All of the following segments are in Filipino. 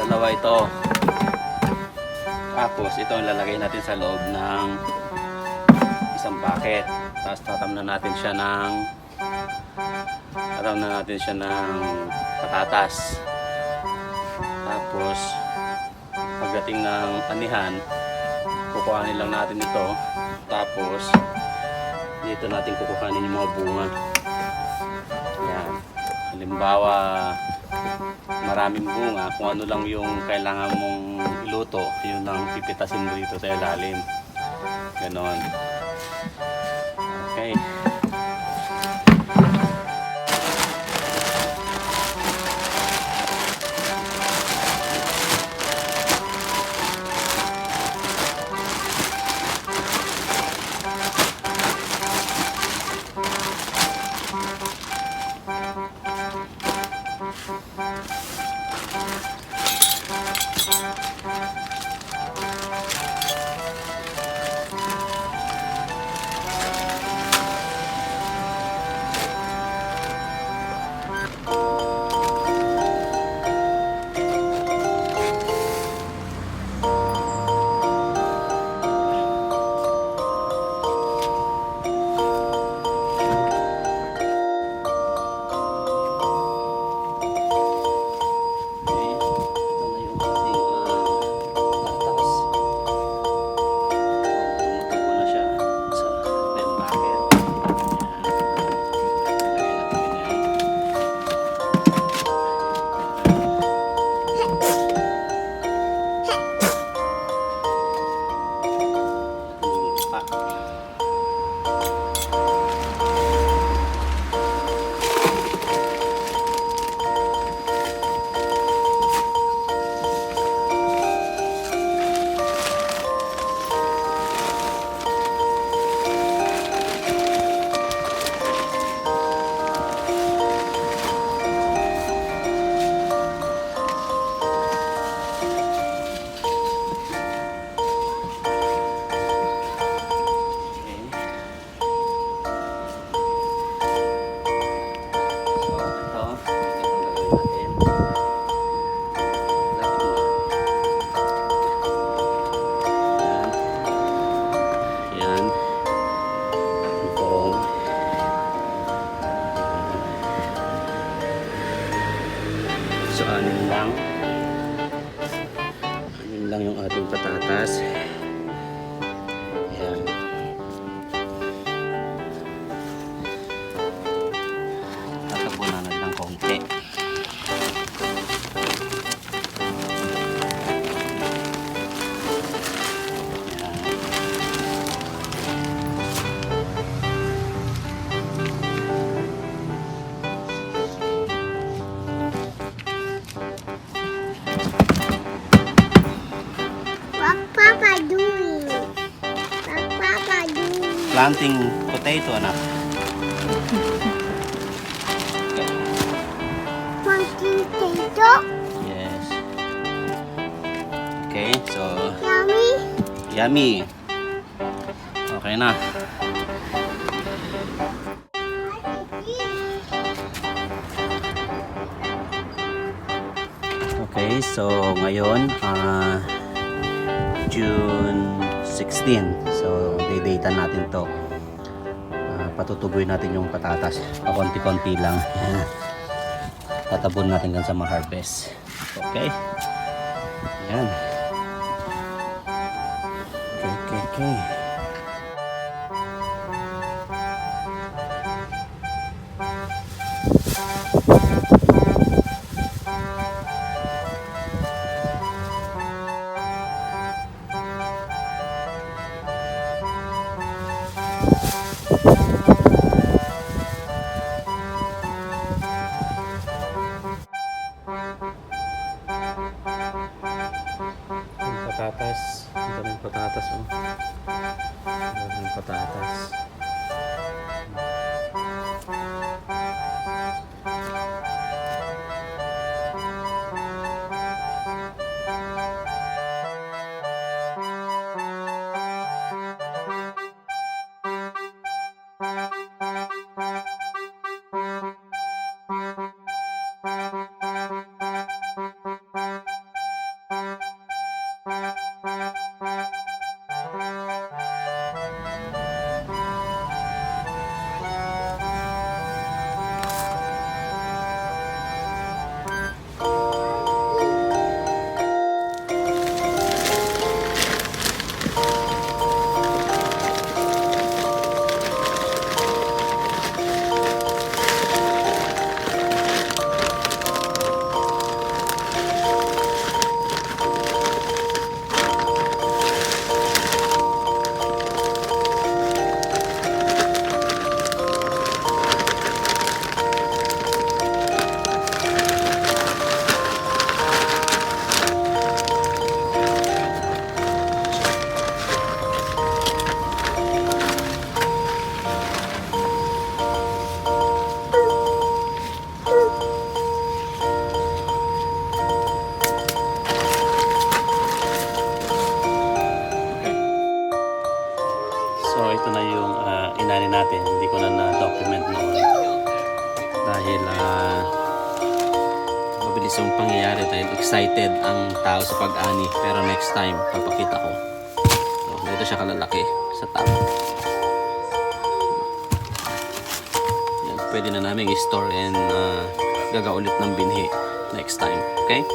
Dalawa ito. Tapos ito ang lalagay natin sa loob ng isang bucket. Tapos tatamnan natin siya ng patatas. Tapos pagdating ng anihan, kukuhanin lang natin ito. Tapos dito natin kukuhanin yung mga bunga. Yan. Halimbawa, maraming bunga, kung ano lang yung kailangan mong iluto, yun lang pipitasin mo dito sa ilalim. Ganon. Okay. So anin lang yung ating patatas. Ayan. Tatapunan natin ng konti. Planting potato, anak. Planting potato? Yes. Okay, so Yummy? yummy. Okay na. Okay, so ngayon June 16. So didata natin to. Patutuboy natin yung patatas. Pakonti-konti lang. Tatabon natin hanggang sa ma-harvest. Okay. Ayan. Okay. Patatas. Ang daming patatas, oh. Ang daming patatas. inani natin. Hindi ko na na-document noon. Dahil mabilis yung pangyayari dahil excited ang tao sa pag-ani. Pero next time, papakita ko. So, dito siya kalalaki sa top. Yan, pwede na namin i-store and gagawa ulit ng binhi next time. Okay?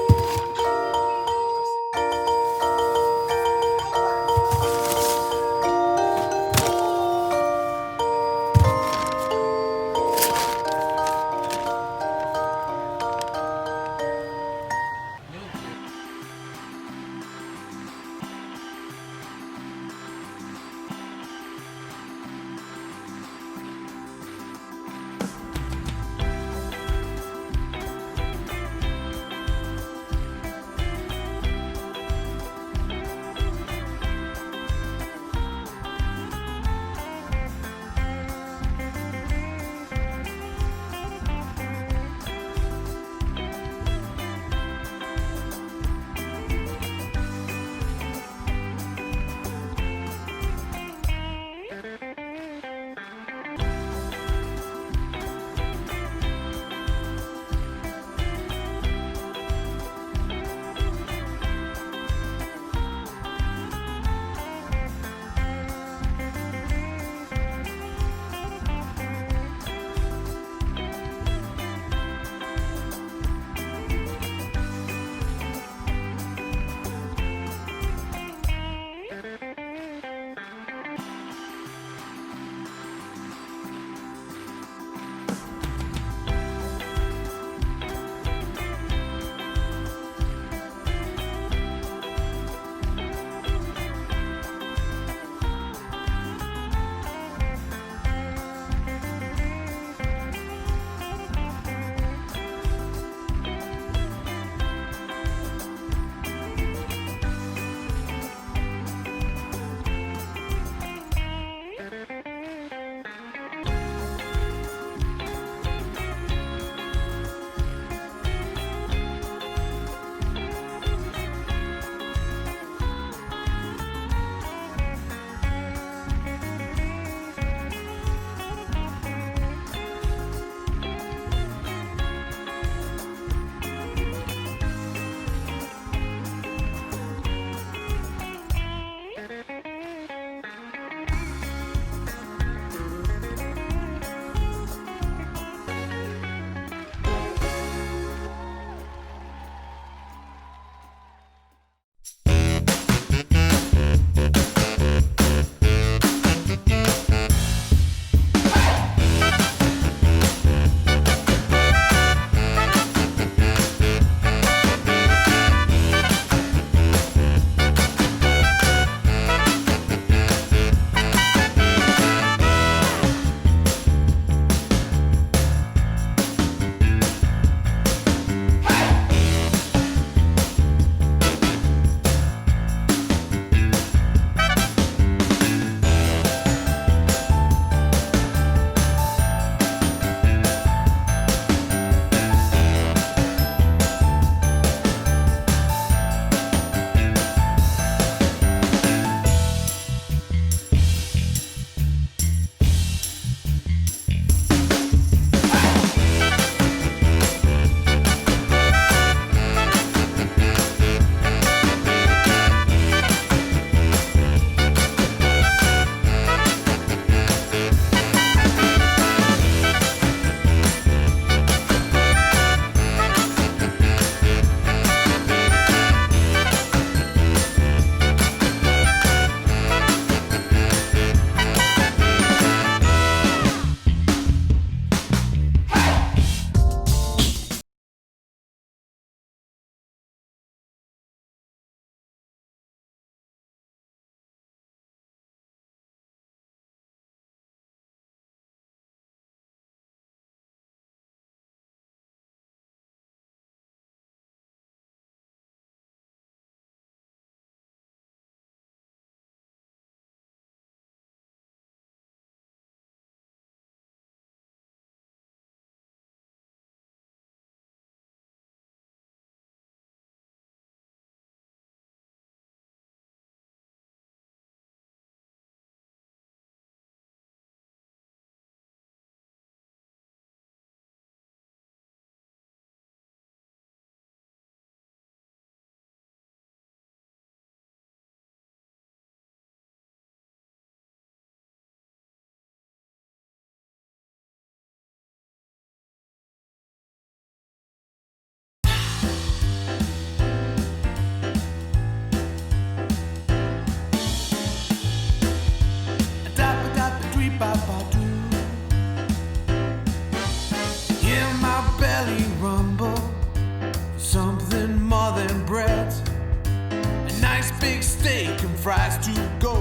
nice big steak and fries to go.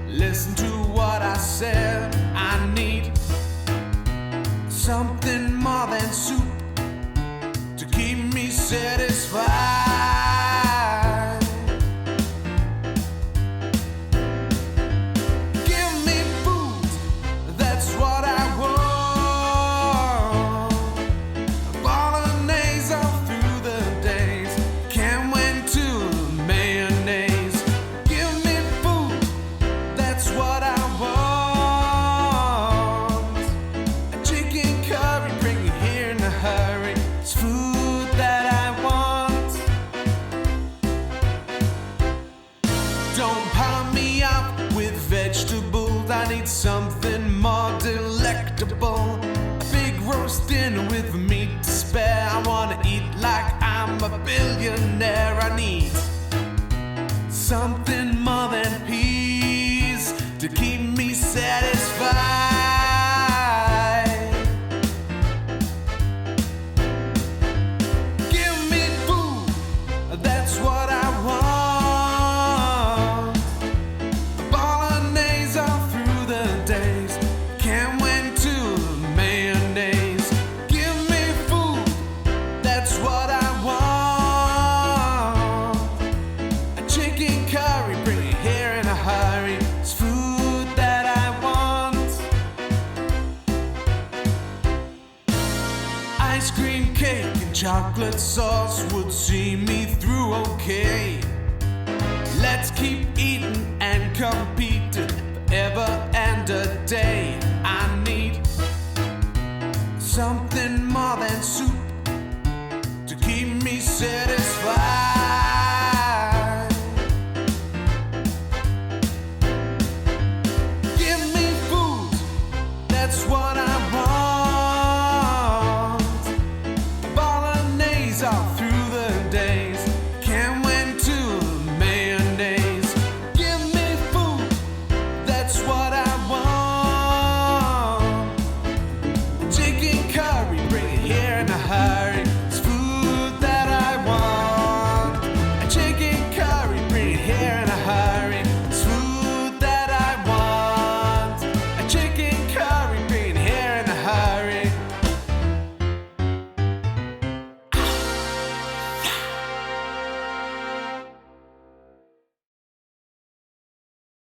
Listen to what I said. I need something more than soup to keep me satisfied. Give me food, that's what I want. Bolognese all through the days. Can't wait to mayonnaise. Give me food, that's what I want. A chicken curry, bring it here in a hurry. It's food that I want. Don't pound me up with vegetables. I need something more delectable. A big roast dinner with meat to spare. I wanna eat like I'm a billionaire. I need something more than peas to keep me satisfied. Give me food, that's what I want. Bolognese all through the days. Can't wait to mayonnaise. Give me food, that's what I want. A chicken curry, bring it here in a hurry. It's food that I want. Ice cream cake and chocolate sauce.